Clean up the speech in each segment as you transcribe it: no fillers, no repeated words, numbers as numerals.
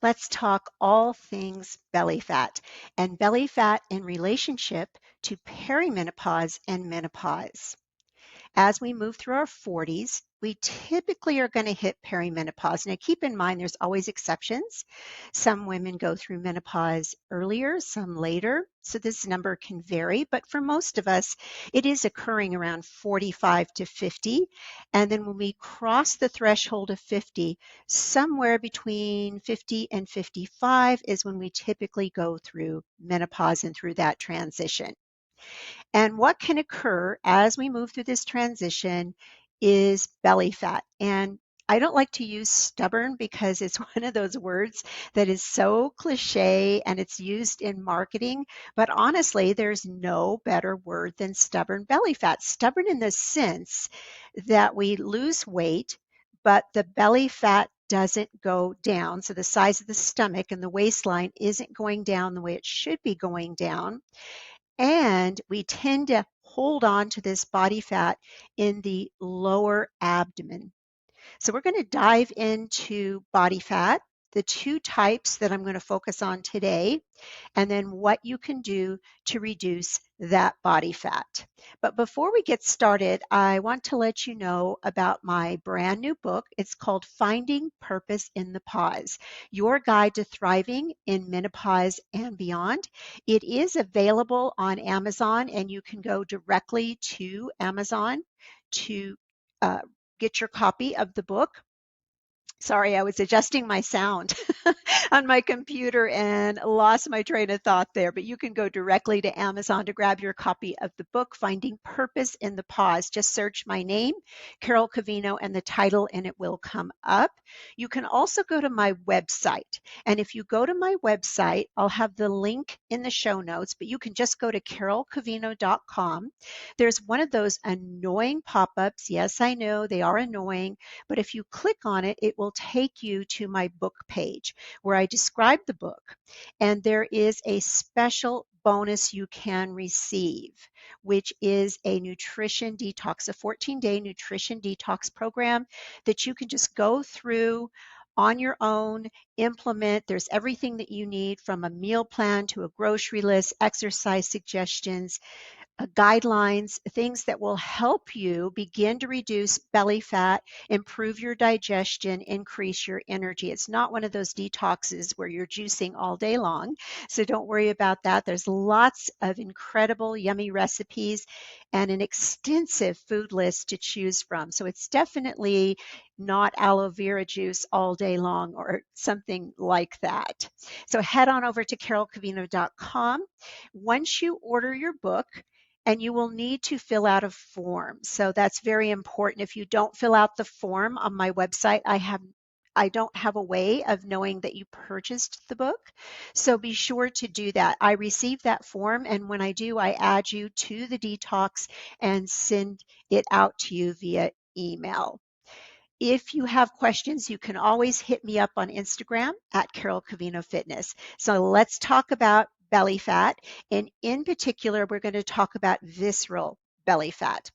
Let's talk all things belly fat and belly fat in relationship to perimenopause and menopause. As we move through our 40s, we typically are going to hit perimenopause. Now, keep in mind, there's always exceptions. Some women go through menopause earlier, some later. So this number can vary, but for most of us, it is occurring around 45 to 50. And then when we cross the threshold of 50, somewhere between 50 and 55 is when we typically go through menopause and through that transition. And what can occur as we move through this transition is belly fat. And I don't like to use stubborn because it's one of those words that is so cliche and it's used in marketing. But honestly, there's no better word than stubborn belly fat. Stubborn in the sense that we lose weight, but the belly fat doesn't go down. So the size of the stomach and the waistline isn't going down the way it should be going down. And we tend to hold on to this body fat in the lower abdomen. So we're going to dive into body fat, the two types that I'm going to focus on today, and then what you can do to reduce that body fat. But before we get started, I want to let you know about my brand new book. It's called Finding Purpose in the Pause, Your Guide to Thriving in Menopause and Beyond. It is available on Amazon, and you can go directly to Amazon to uh, get your copy of the book. Sorry, I was adjusting my sound on my computer and lost my train of thought there. But you can go directly to Amazon to grab your copy of the book, Finding Purpose in the Pause. Just search my name, Carol Covino, and the title, and it will come up. You can also go to my website. And if you go to my website, I'll have the link in the show notes, but you can just go to carolcovino.com. There's one of those annoying pop ups. Yes, I know they are annoying. But if you click on it, it will take you to my book page where I describe the book. And there is a special bonus you can receive, which is a nutrition detox, a 14-day nutrition detox program that you can just go through on your own, implement. There's everything that you need from a meal plan to a grocery list, exercise suggestions, guidelines, things that will help you begin to reduce belly fat, improve your digestion, increase your energy. It's not one of those detoxes where you're juicing all day long. So don't worry about that. There's lots of incredible, yummy recipes and an extensive food list to choose from. So it's definitely not aloe vera juice all day long or something like that. So head on over to carolcovino.com. Once you order your book, and you will need to fill out a form. So that's very important. If you don't fill out the form on my website, I don't have a way of knowing that you purchased the book. So be sure to do that. I receive that form, and when I do, I add you to the detox and send it out to you via email. If you have questions, you can always hit me up on Instagram at Carol Covino Fitness. So let's talk about belly fat. And in particular, we're going to talk about visceral belly fat.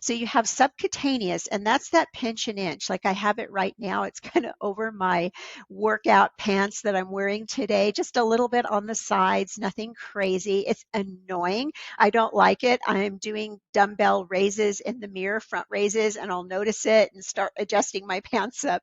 So you have subcutaneous, and that's that pinch and inch. Like I have it right now. It's kind of over my workout pants that I'm wearing today, just a little bit on the sides, nothing crazy. It's annoying. I don't like it. I'm doing dumbbell raises in the mirror, front raises, and I'll notice it and start adjusting my pants up.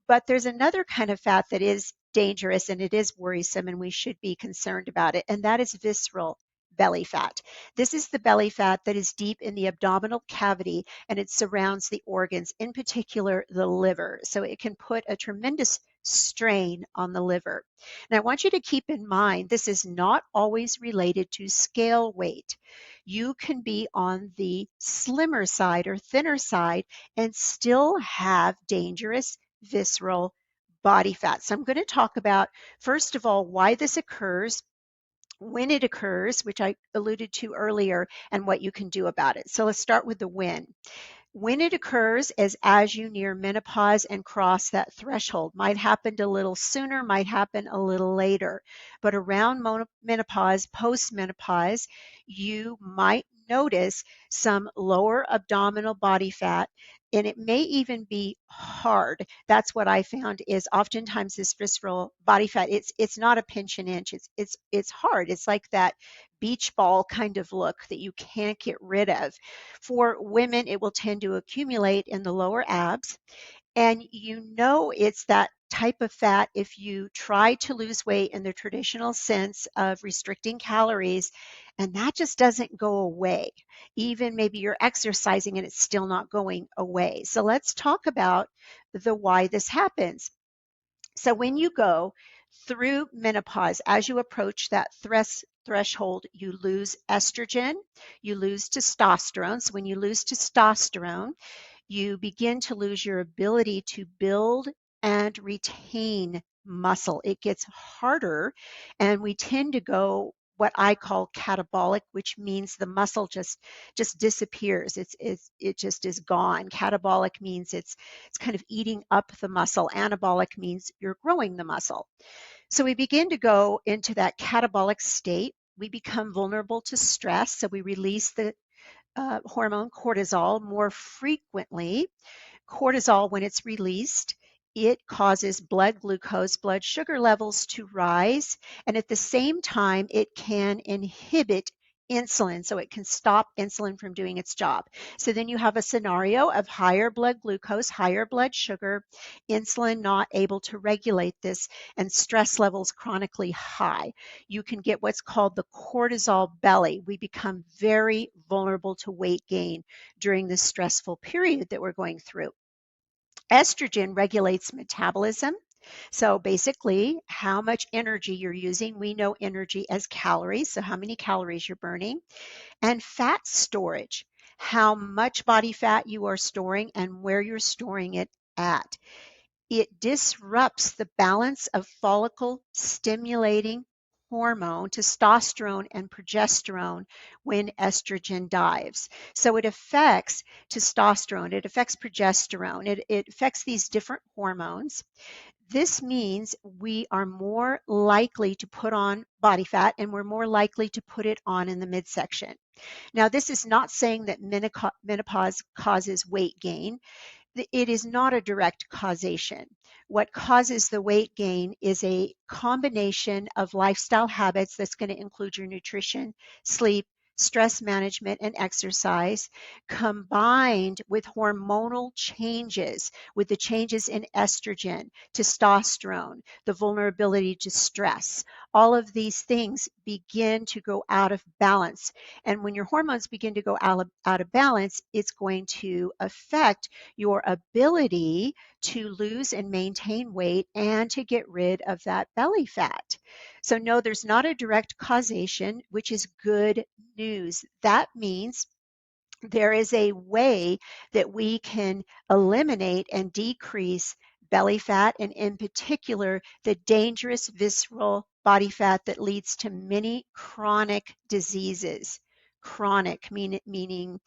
But there's another kind of fat that is dangerous and it is worrisome, and we should be concerned about it, and that is visceral belly fat. This is the belly fat that is deep in the abdominal cavity and it surrounds the organs, in particular the liver. So it can put a tremendous strain on the liver. And I want you to keep in mind this is not always related to scale weight. You can be on the slimmer side or thinner side and still have dangerous visceral body fat. So I'm going to talk about, first of all, why this occurs, when it occurs, which I alluded to earlier, and what you can do about it. So let's start with the when. When it occurs is as you near menopause and cross that threshold. Might happen a little sooner, might happen a little later. But around menopause, post-menopause, you might notice some lower abdominal body fat. and it may even be hard. That's what I found is oftentimes this visceral body fat, it's not a pinch and inch. It's hard. It's like that beach ball kind of look that you can't get rid of. For women, it will tend to accumulate in the lower abs, and you know it's that type of fat if you try to lose weight in the traditional sense of restricting calories, and that just doesn't go away. Even maybe you're exercising and it's still not going away. So let's talk about the why this happens. So when you go through menopause, as you approach that threshold, you lose estrogen, you lose testosterone. So when you lose testosterone, you begin to lose your ability to build and retain muscle. It gets harder, and we tend to go what I call catabolic, which means the muscle just disappears. It just is gone. Catabolic means it's kind of eating up the muscle. Anabolic means you're growing the muscle. So we begin to go into that catabolic state. We become vulnerable to stress, so we release the hormone cortisol more frequently. Cortisol, when it's released, it causes blood glucose, blood sugar levels to rise, and at the same time, it can inhibit insulin, so it can stop insulin from doing its job. So then you have a scenario of higher blood glucose, higher blood sugar, insulin not able to regulate this, and stress levels chronically high. You can get what's called the cortisol belly. We become very vulnerable to weight gain during this stressful period that we're going through. Estrogen regulates metabolism. So basically, how much energy you're using. We know energy as calories, so how many calories you're burning. And fat storage, how much body fat you are storing and where you're storing it at. It disrupts the balance of follicle stimulating hormone, testosterone and progesterone, when estrogen dives. So it affects testosterone, it affects progesterone, it affects these different hormones. This means we are more likely to put on body fat, and we're more likely to put it on in the midsection. Now, this is not saying that menopause causes weight gain. It is not a direct causation. What causes the weight gain is a combination of lifestyle habits that's going to include your nutrition, sleep, stress management, and exercise, combined with hormonal changes, with the changes in estrogen, testosterone, the vulnerability to stress. All of these things begin to go out of balance. And when your hormones begin to go out of balance, it's going to affect your ability to lose and maintain weight and to get rid of that belly fat. So, no, there's not a direct causation, which is good news. That means there is a way that we can eliminate and decrease belly fat, and in particular, the dangerous visceral body fat that leads to many chronic diseases. Chronic meaning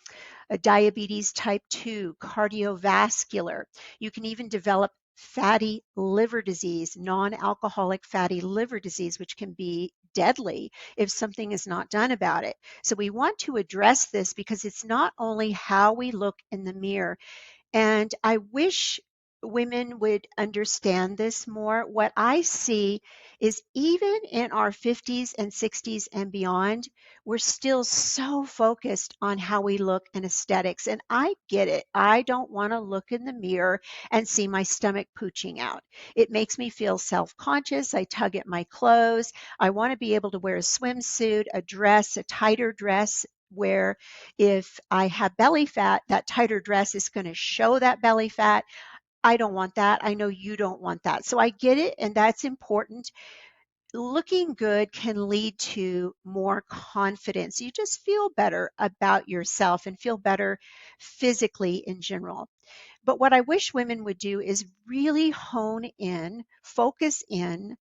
diabetes type 2, cardiovascular. You can even develop fatty liver disease, non-alcoholic fatty liver disease, which can be deadly if something is not done about it. So we want to address this because it's not only how we look in the mirror, and I wish women would understand this more. What I see is even in our 50s and 60s and beyond, we're still so focused on how we look and aesthetics. And I get it. I don't want to look in the mirror and see my stomach pooching out. It makes me feel self-conscious. I tug at my clothes. I want to be able to wear a swimsuit, a dress, a tighter dress, where if I have belly fat, that tighter dress is going to show that belly fat. I don't want that. I know you don't want that. So I get it, and that's important. Looking good can lead to more confidence. You just feel better about yourself and feel better physically in general. But what I wish women would do is really hone in, focus in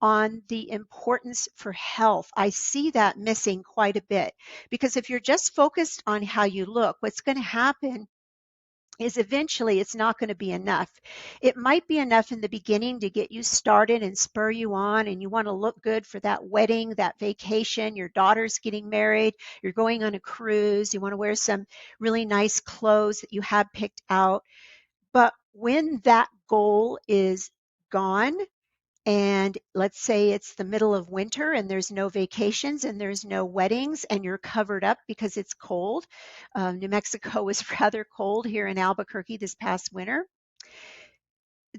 on the importance for health. I see that missing quite a bit, because if you're just focused on how you look, what's going to happen is eventually it's not going to be enough. It might be enough in the beginning to get you started and spur you on, and you want to look good for that wedding, that vacation, your daughter's getting married, you're going on a cruise, you want to wear some really nice clothes that you have picked out. But when that goal is gone, and let's say it's the middle of winter and there's no vacations and there's no weddings and you're covered up because it's cold. New Mexico was rather cold here in Albuquerque this past winter.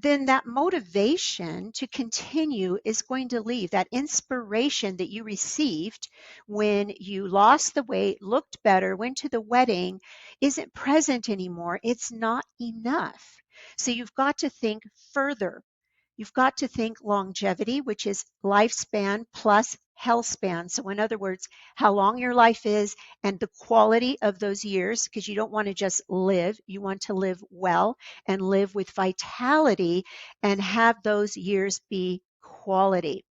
Then that motivation to continue is going to leave. That inspiration that you received when you lost the weight, looked better, went to the wedding, isn't present anymore. It's not enough. So you've got to think further. You've got to think longevity, which is lifespan plus health span. So, in other words, how long your life is and the quality of those years, because you don't want to just live, you want to live well and live with vitality and have those years be quality.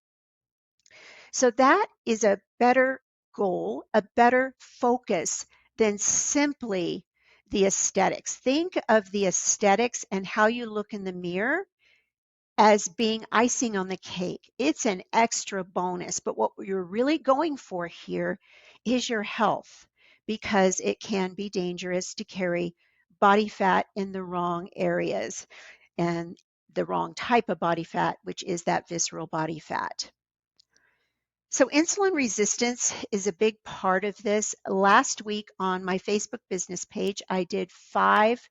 So, that is a better goal, a better focus than simply the aesthetics. Think of the aesthetics and how you look in the mirror as being icing on the cake. It's an extra bonus, but what you're really going for here is your health, because it can be dangerous to carry body fat in the wrong areas and the wrong type of body fat, which is that visceral body fat. So insulin resistance is a big part of this. Last week on my Facebook business page, I did 5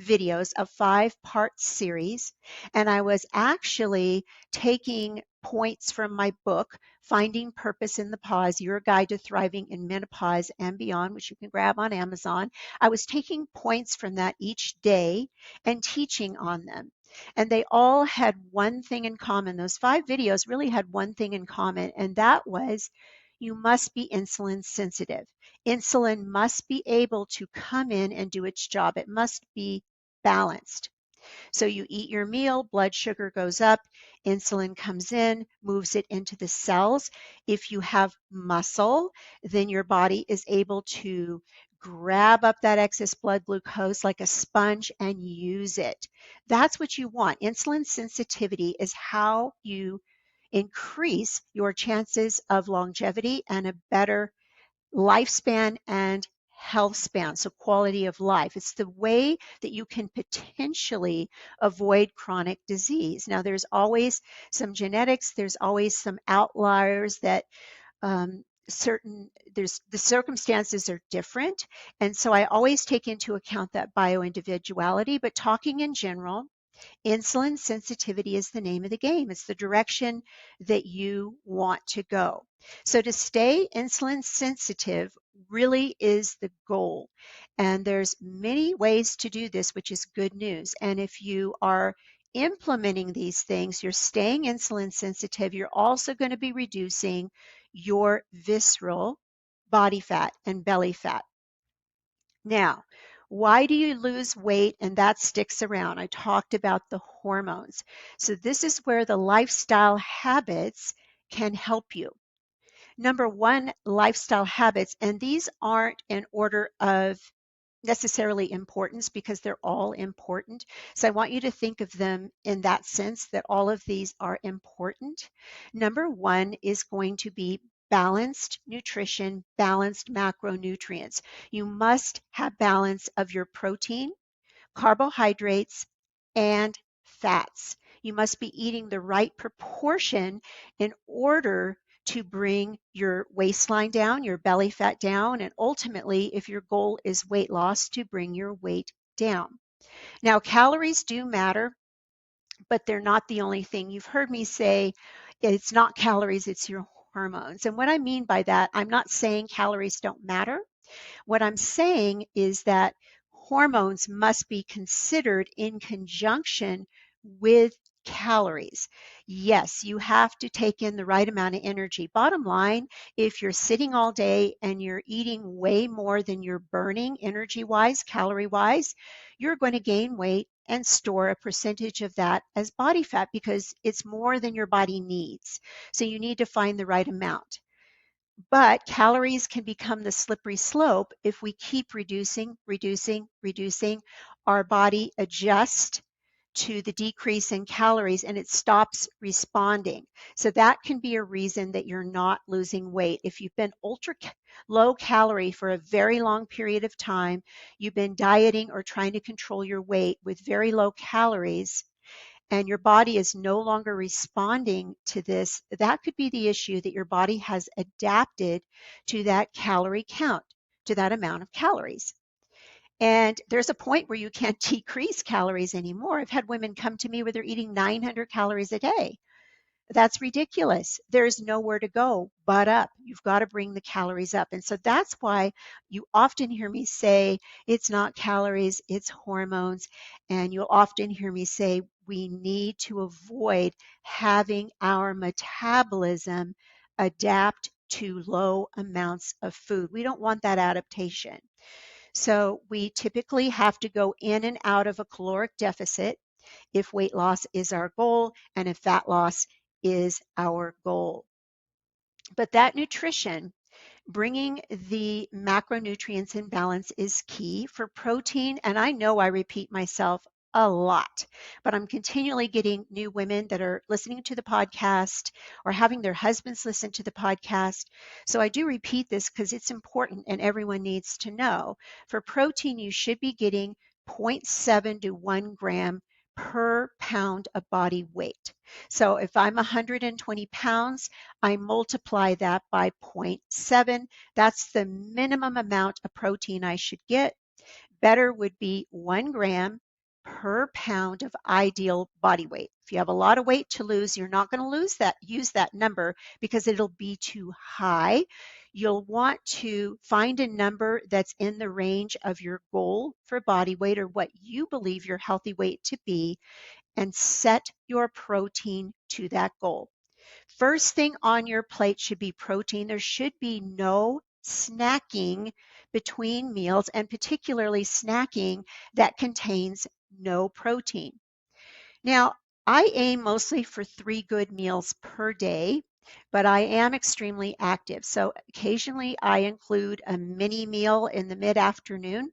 videos, a 5-part series, and I was actually taking points from my book, Finding Purpose in the Pause, Your Guide to Thriving in Menopause and Beyond, which you can grab on Amazon. I was taking points from that each day and teaching on them. And they all had one thing in common. Those 5 videos really had one thing in common, and that was you must be insulin sensitive. Insulin must be able to come in and do its job. It must be balanced. So you eat your meal, blood sugar goes up, insulin comes in, moves it into the cells. If you have muscle, then your body is able to grab up that excess blood glucose like a sponge and use it. That's what you want. Insulin sensitivity is how you increase your chances of longevity and a better lifespan and health span, so quality of life. It's the way that you can potentially avoid chronic disease. Now, there's always some genetics, there's always some outliers that there's the circumstances are different. And so I always take into account that bioindividuality, but talking in general, insulin sensitivity is the name of the game. It's the direction that you want to go. So to stay insulin sensitive really is the goal. And there's many ways to do this, which is good news. And if you are implementing these things, you're staying insulin sensitive, you're also going to be reducing your visceral body fat and belly fat. Now, why do you lose weight and that sticks around? I talked about the hormones. So this is where the lifestyle habits can help you. Number one, lifestyle habits, and these aren't in order of necessarily importance because they're all important. So I want you to think of them in that sense that all of these are important. Number one is going to be balanced nutrition, balanced macronutrients. You must have balance of your protein, carbohydrates, and fats. You must be eating the right proportion in order to bring your waistline down, your belly fat down, and ultimately, if your goal is weight loss, to bring your weight down. Now, calories do matter, but they're not the only thing. You've heard me say it's not calories, it's your hormones. And what I mean by that, I'm not saying calories don't matter. What I'm saying is that hormones must be considered in conjunction with calories. Yes, you have to take in the right amount of energy. Bottom line, if you're sitting all day and you're eating way more than you're burning energy-wise, calorie-wise, you're going to gain weight and store a percentage of that as body fat because it's more than your body needs. So you need to find the right amount. But calories can become the slippery slope if we keep reducing, reducing, reducing, our body adjusts to the decrease in calories and it stops responding. So that can be a reason that you're not losing weight. If you've been ultra low calorie for a very long period of time, you've been dieting or trying to control your weight with very low calories, and your body is no longer responding to this, that could be the issue, that your body has adapted to that calorie count, to that amount of calories. And there's a point where you can't decrease calories anymore. I've had women come to me where they're eating 900 calories a day. That's ridiculous. There's nowhere to go but up. You've got to bring the calories up. And so that's why you often hear me say it's not calories, it's hormones. And you'll often hear me say we need to avoid having our metabolism adapt to low amounts of food. We don't want that adaptation. So we typically have to go in and out of a caloric deficit if weight loss is our goal and if fat loss is our goal. But that nutrition, bringing the macronutrients in balance, is key for protein. And I know I repeat myself a lot, but I'm continually getting new women that are listening to the podcast or having their husbands listen to the podcast. So I do repeat this because it's important and everyone needs to know. For protein, you should be getting 0.7 to 1 gram per pound of body weight. So if I'm 120 pounds, I multiply that by 0.7. That's the minimum amount of protein I should get. Better would be 1 gram per pound of ideal body weight. If you have a lot of weight to lose, you're not going to use that number because it'll be too high. You'll want to find a number that's in the range of your goal for body weight or what you believe your healthy weight to be, and set your protein to that goal. First thing on your plate should be protein. There should be no snacking between meals, and particularly snacking that contains no protein. Now, I aim mostly for 3 good meals per day, but I am extremely active. So occasionally I include a mini meal in the mid-afternoon.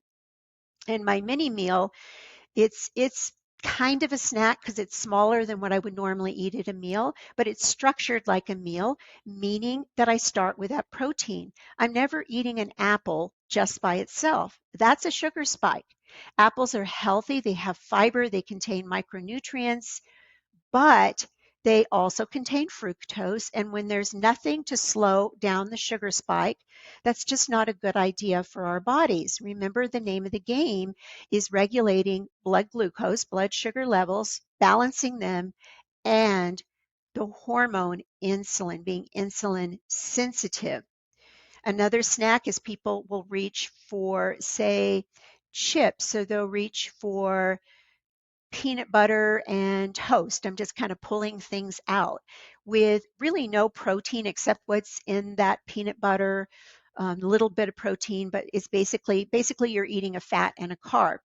And my mini meal, it's kind of a snack because it's smaller than what I would normally eat at a meal, but it's structured like a meal, meaning that I start with that protein. I'm never eating an apple just by itself. That's a sugar spike. Apples are healthy, they have fiber, they contain micronutrients, but they also contain fructose. And when there's nothing to slow down the sugar spike, that's just not a good idea for our bodies. Remember, the name of the game is regulating blood glucose, blood sugar levels, balancing them, and the hormone insulin, being insulin sensitive. Another snack is people will reach for, say, chips. So they'll reach for peanut butter and toast. I'm just kind of pulling things out with really no protein except what's in that peanut butter, a little bit of protein, but it's basically you're eating a fat and a carb.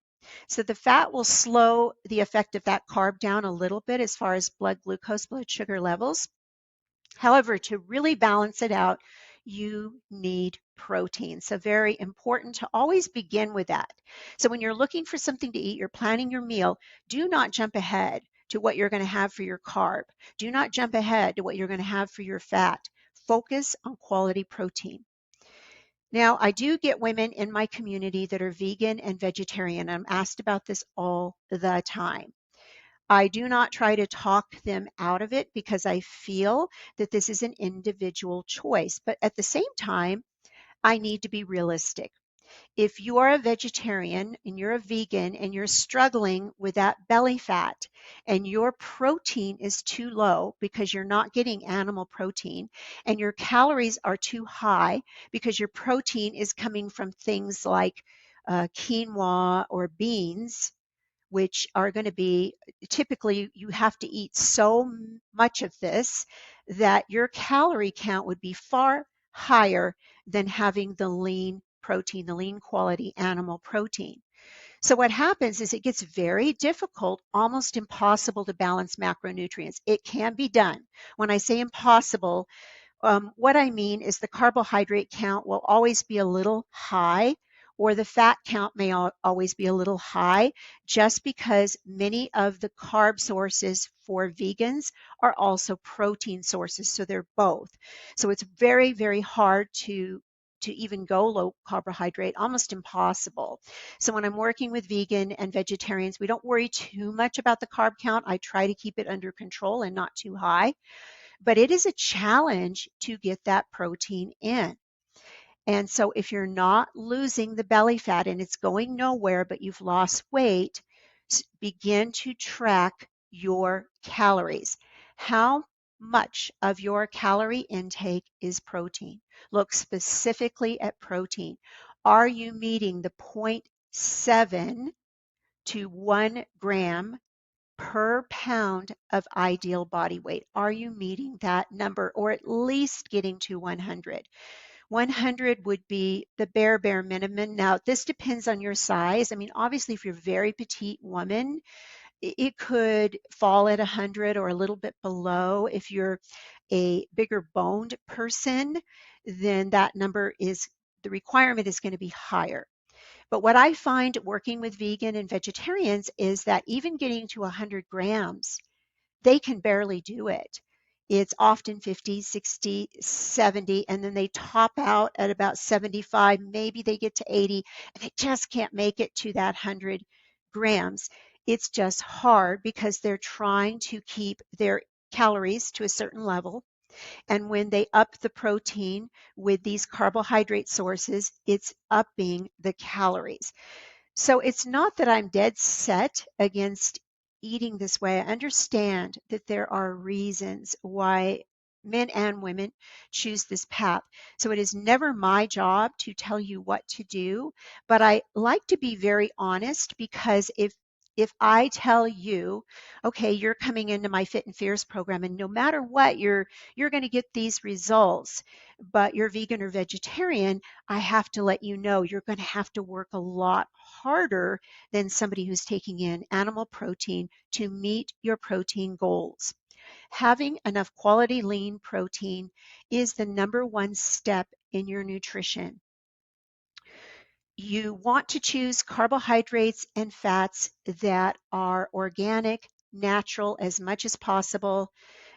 So the fat will slow the effect of that carb down a little bit as far as blood glucose, blood sugar levels. However, to really balance it out, you need protein. So very important to always begin with that. So when you're looking for something to eat, you're planning your meal, do not jump ahead to what you're going to have for your carb. Do not jump ahead to what you're going to have for your fat. Focus on quality protein. Now, I do get women in my community that are vegan and vegetarian. I'm asked about this all the time. I do not try to talk them out of it because I feel that this is an individual choice. But at the same time, I need to be realistic. If you are a vegetarian and you're a vegan and you're struggling with that belly fat and your protein is too low because you're not getting animal protein and your calories are too high because your protein is coming from things like quinoa or beans, which are going to be, typically you have to eat so much of this that your calorie count would be far higher than having the lean protein, the lean quality animal protein. So what happens is it gets very difficult, almost impossible to balance macronutrients. It can be done. When I say impossible, what I mean is the carbohydrate count will always be a little high or the fat count may always be a little high, just because many of the carb sources for vegans are also protein sources. So they're both. So it's very, very hard to even go low carbohydrate, almost impossible. So when I'm working with vegan and vegetarians, we don't worry too much about the carb count. I try to keep it under control and not too high, but it is a challenge to get that protein in. And so if you're not losing the belly fat and it's going nowhere, but you've lost weight, begin to track your calories. How much of your calorie intake is protein? Look specifically at protein. Are you meeting the 0.7 to 1 gram per pound of ideal body weight? Are you meeting that number, or at least getting to 100? 100 would be the bare minimum. Now, this depends on your size. I mean, obviously, if you're a very petite woman, it could fall at 100 or a little bit below. If you're a bigger boned person, then that number is, the requirement is going to be higher. But what I find working with vegan and vegetarians is that even getting to 100 grams, they can barely do it. It's often 50, 60, 70, and then they top out at about 75. Maybe they get to 80, and they just can't make it to that 100 grams. It's just hard because they're trying to keep their calories to a certain level. And when they up the protein with these carbohydrate sources, it's upping the calories. So it's not that I'm dead set against eating this way. I understand that there are reasons why men and women choose this path. So it is never my job to tell you what to do, but I like to be very honest, because if I tell you, okay, you're coming into my Fit and Fierce program, and no matter what, you're going to get these results, but you're vegan or vegetarian, I have to let you know you're going to have to work a lot harder than somebody who's taking in animal protein to meet your protein goals. Having enough quality lean protein is the number one step in your nutrition. You want to choose carbohydrates and fats that are organic, natural as much as possible.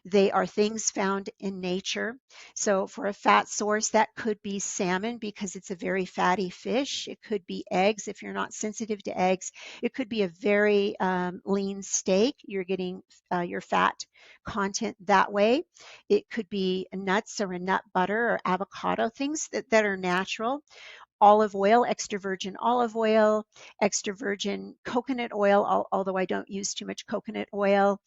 They are things found in nature. So for a fat source, that could be salmon because it's a very fatty fish. It could be eggs if you're not sensitive to eggs. It could be a very lean steak. You're getting your fat content that way. It could be nuts or a nut butter or avocado, things that are natural. Olive oil, extra virgin coconut oil, although I don't use too much coconut oil,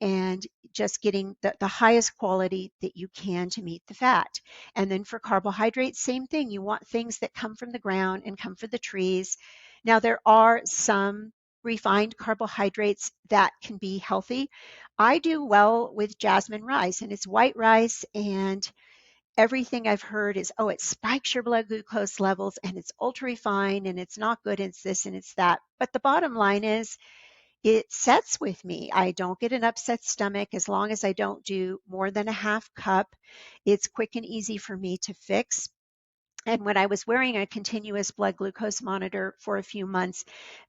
and just getting the highest quality that you can to meet the fat. And then for carbohydrates, same thing. You want things that come from the ground and come from the trees. Now, there are some refined carbohydrates that can be healthy. I do well with jasmine rice, and it's white rice, and everything I've heard is, oh, it spikes your blood glucose levels and it's ultra refined and it's not good, it's this and it's that. But the bottom line is, it sets with me. I don't get an upset stomach as long as I don't do more than a half cup. It's quick and easy for me to fix. And when I was wearing a continuous blood glucose monitor for a few months,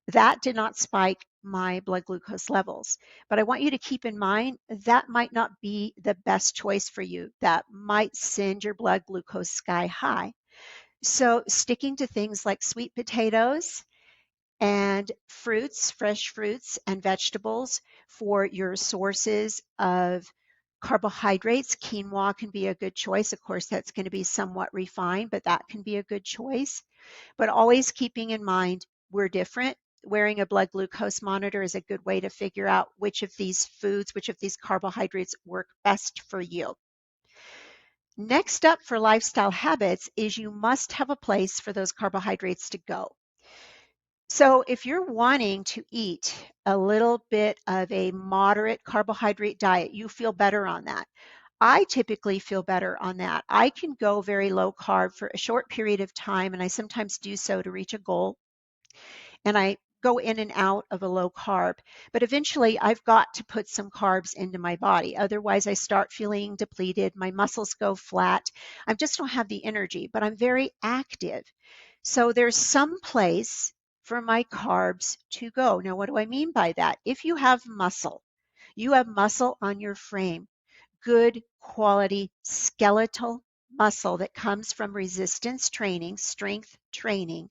that did not spike my blood glucose levels. But I want you to keep in mind that might not be the best choice for you. That might send your blood glucose sky high. So sticking to things like sweet potatoes and fruits, fresh fruits and vegetables for your sources of carbohydrates. Quinoa can be a good choice. Of course, that's going to be somewhat refined, but that can be a good choice. But always keeping in mind, we're different. Wearing a blood glucose monitor is a good way to figure out which of these foods, which of these carbohydrates work best for you. Next up for lifestyle habits is you must have a place for those carbohydrates to go. So if you're wanting to eat a little bit of a moderate carbohydrate diet, you feel better on that. I typically feel better on that. I can go very low carb for a short period of time, and I sometimes do so to reach a goal. And I go in and out of a low carb. But eventually, I've got to put some carbs into my body. Otherwise, I start feeling depleted. My muscles go flat. I just don't have the energy, but I'm very active. So there's some place for my carbs to go. Now, what do I mean by that? If you have muscle on your frame, good quality skeletal muscle that comes from resistance training, strength training,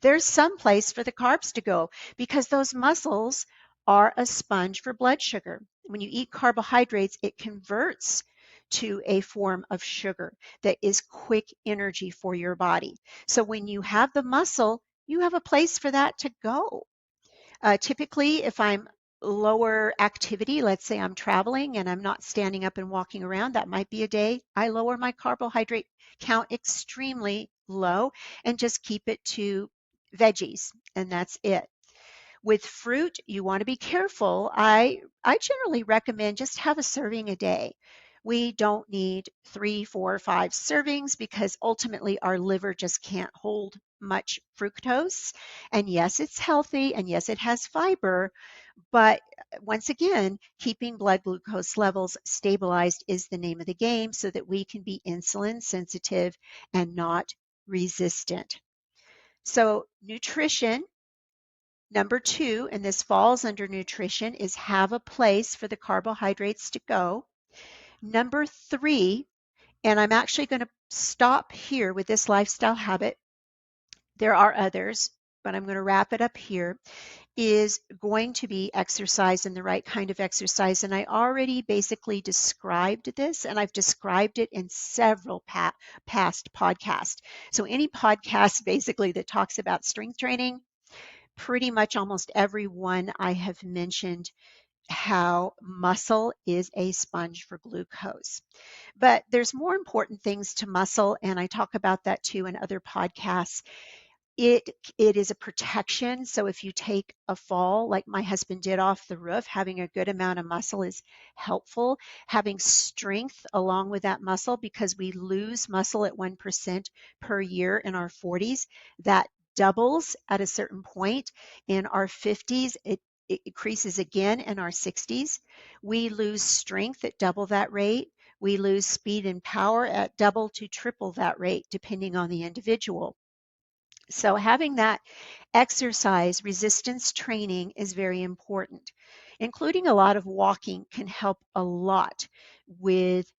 there's some place for the carbs to go because those muscles are a sponge for blood sugar. When you eat carbohydrates, it converts to a form of sugar that is quick energy for your body. So when you have the muscle, you have a place for that to go. Typically, if I'm lower activity, let's say I'm traveling and I'm not standing up and walking around, that might be a day I lower my carbohydrate count extremely low and just keep it to veggies, and that's it. With fruit, you want to be careful. I generally recommend just have a serving a day. We don't need 3, 4, 5 servings because ultimately our liver just can't hold much fructose. And yes, it's healthy and yes, it has fiber, but once again, keeping blood glucose levels stabilized is the name of the game so that we can be insulin sensitive and not resistant. So, nutrition, number 2, and this falls under nutrition, is have a place for the carbohydrates to go. Number 3, and I'm actually going to stop here with this lifestyle habit. There are others, but I'm going to wrap it up here, is going to be exercise and the right kind of exercise. And I already basically described this, and I've described it in several past podcasts. So any podcast basically that talks about strength training, pretty much almost every one I have mentioned how muscle is a sponge for glucose. But there's more important things to muscle, and I talk about that too in other podcasts. It is a protection. So if you take a fall, like my husband did off the roof, having a good amount of muscle is helpful. Having strength along with that muscle, because we lose muscle at 1% per year in our 40s, that doubles at a certain point. In our 50s, it increases again in our 60s. We lose strength at double that rate. We lose speed and power at double to triple that rate, depending on the individual. So having that exercise resistance training is very important. Including a lot of walking can help a lot with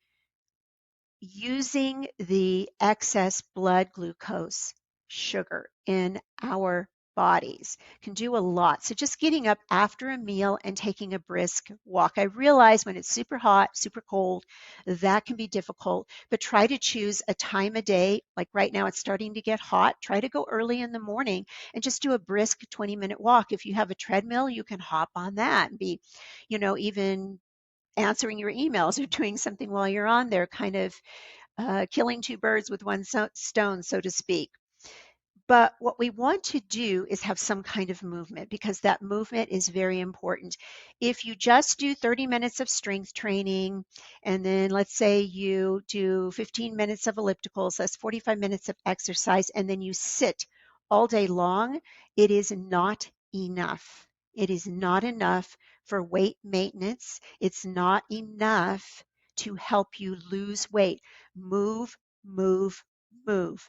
using the excess blood glucose sugar in our bodies. Can do a lot. So just getting up after a meal and taking a brisk walk. I realize when it's super hot, super cold, that can be difficult, but try to choose a time of day. Like right now it's starting to get hot. Try to go early in the morning and just do a brisk 20-minute walk. If you have a treadmill, you can hop on that and be, even answering your emails or doing something while you're on there, kind of killing two birds with one stone, so to speak. But what we want to do is have some kind of movement because that movement is very important. If you just do 30 minutes of strength training, and then let's say you do 15 minutes of ellipticals, that's 45 minutes of exercise, and then you sit all day long, it is not enough. It is not enough for weight maintenance. It's not enough to help you lose weight. Move, move, move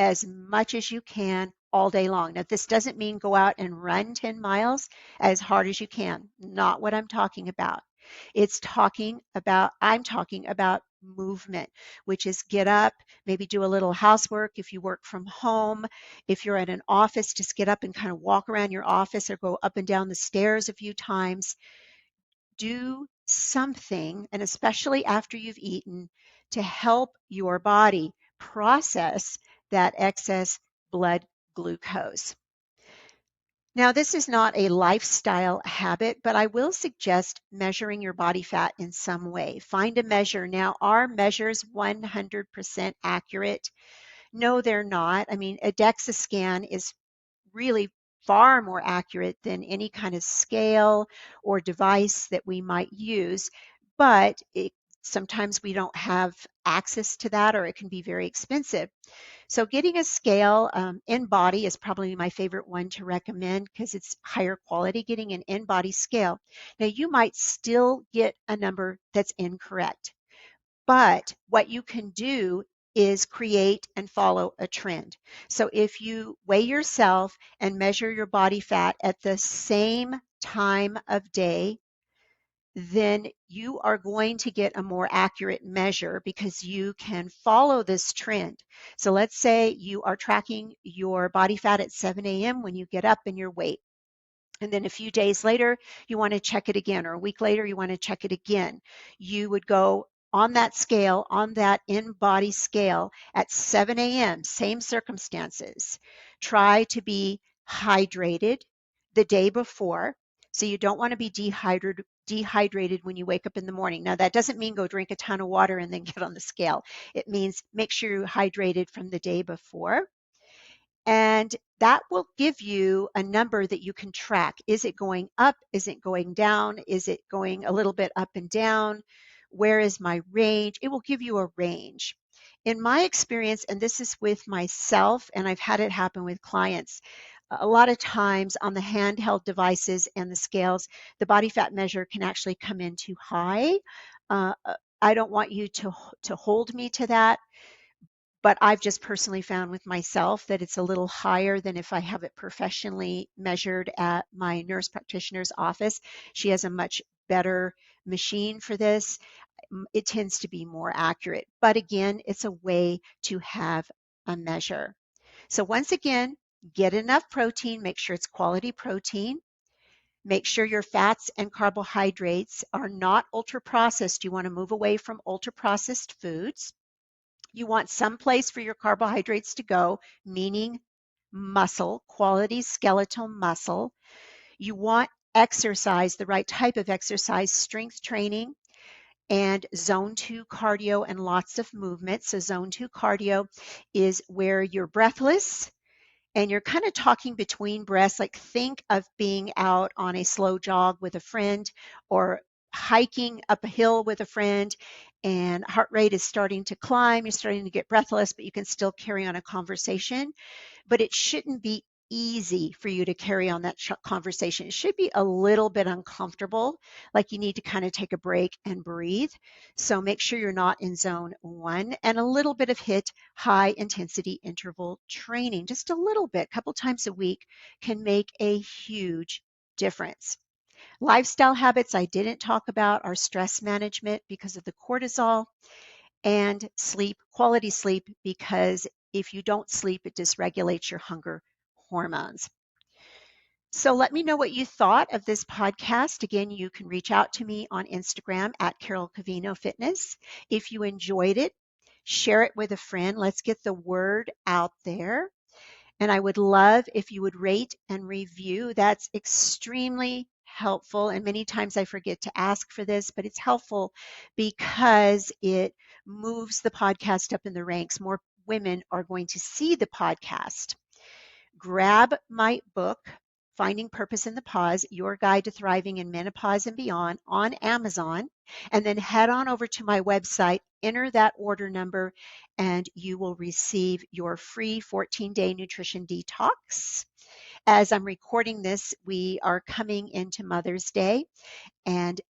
as much as you can all day long. Now, this doesn't mean go out and run 10 miles as hard as you can. Not what I'm talking about. I'm talking about movement, which is get up, maybe do a little housework if you work from home. If you're at an office, just get up and kind of walk around your office or go up and down the stairs a few times. Do something, and especially after you've eaten, to help your body process that excess blood glucose. Now, this is not a lifestyle habit, but I will suggest measuring your body fat in some way. Find a measure. Now, are measures 100% accurate? No, they're not. I mean, a DEXA scan is really far more accurate than any kind of scale or device that we might use, but sometimes we don't have access to that, or it can be very expensive. So getting a scale, in-body is probably my favorite one to recommend because it's higher quality, getting an in-body scale. Now you might still get a number that's incorrect, but what you can do is create and follow a trend. So if you weigh yourself and measure your body fat at the same time of day, then you are going to get a more accurate measure because you can follow this trend. So let's say you are tracking your body fat at 7 a.m. when you get up in your weight. And then a few days later, you want to check it again, or a week later, you want to check it again. You would go on that scale, on that in-body scale at 7 a.m., same circumstances. Try to be hydrated the day before. So you don't want to be dehydrated when you wake up in the morning. Now, that doesn't mean go drink a ton of water and then get on the scale. It means make sure you're hydrated from the day before. And that will give you a number that you can track. Is it going up? Is it going down? Is it going a little bit up and down? Where is my range? It will give you a range. In my experience, and this is with myself, and I've had it happen with clients, a lot of times on the handheld devices and the scales, the body fat measure can actually come in too high. Uh, I don't want you to hold me to that, but I've just personally found with myself that it's a little higher than if I have it professionally measured at my nurse practitioner's office. She has a much better machine for this. It tends to be more accurate. But again, it's a way to have a measure. So once again, get enough protein, make sure it's quality protein. Make sure your fats and carbohydrates are not ultra processed. You want to move away from ultra processed foods. You want some place for your carbohydrates to go, meaning muscle, quality skeletal muscle. You want exercise, the right type of exercise, strength training, and zone 2 cardio and lots of movement. So zone 2 cardio is where you're breathless and you're kind of talking between breaths. Like think of being out on a slow jog with a friend or hiking up a hill with a friend, and heart rate is starting to climb. You're starting to get breathless, but you can still carry on a conversation. But it shouldn't be easy for you to carry on that conversation. It should be a little bit uncomfortable, like you need to kind of take a break and breathe. So make sure you're not in zone 1, and a little bit of HIIT, high intensity interval training, just a little bit, a couple times a week, can make a huge difference. Lifestyle habits I didn't talk about are stress management because of the cortisol, and sleep, quality sleep, because if you don't sleep, it dysregulates your hunger hormones. So let me know what you thought of this podcast. Again, you can reach out to me on Instagram at Carol Covino Fitness. If you enjoyed it, share it with a friend. Let's get the word out there. And I would love if you would rate and review. That's extremely helpful. And many times I forget to ask for this, but it's helpful because it moves the podcast up in the ranks. More women are going to see the podcast. Grab my book, Finding Purpose in the Pause, Your Guide to Thriving in Menopause and Beyond, on Amazon, and then head on over to my website, enter that order number, and you will receive your free 14-day nutrition detox. As I'm recording this, we are coming into Mother's Day, and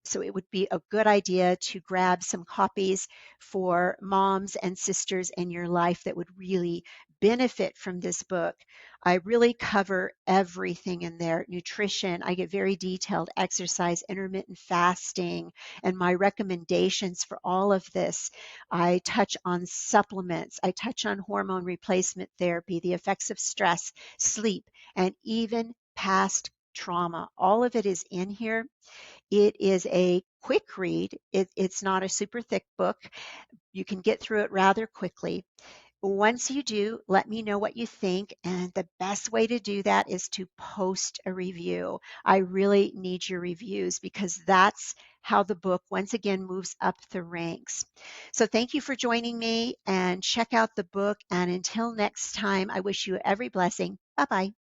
so it would be a good idea to grab some copies for moms and sisters in your life that would really benefit from this book. I really cover everything in there. Nutrition, I get very detailed, exercise, intermittent fasting, and my recommendations for all of this. I touch on supplements. I touch on hormone replacement therapy, the effects of stress, sleep, and even past trauma. All of it is in here. It is a quick read. It's not a super thick book. You can get through it rather quickly. Once you do, let me know what you think. And the best way to do that is to post a review. I really need your reviews because that's how the book once again moves up the ranks. So thank you for joining me, and check out the book. And until next time, I wish you every blessing. Bye-bye.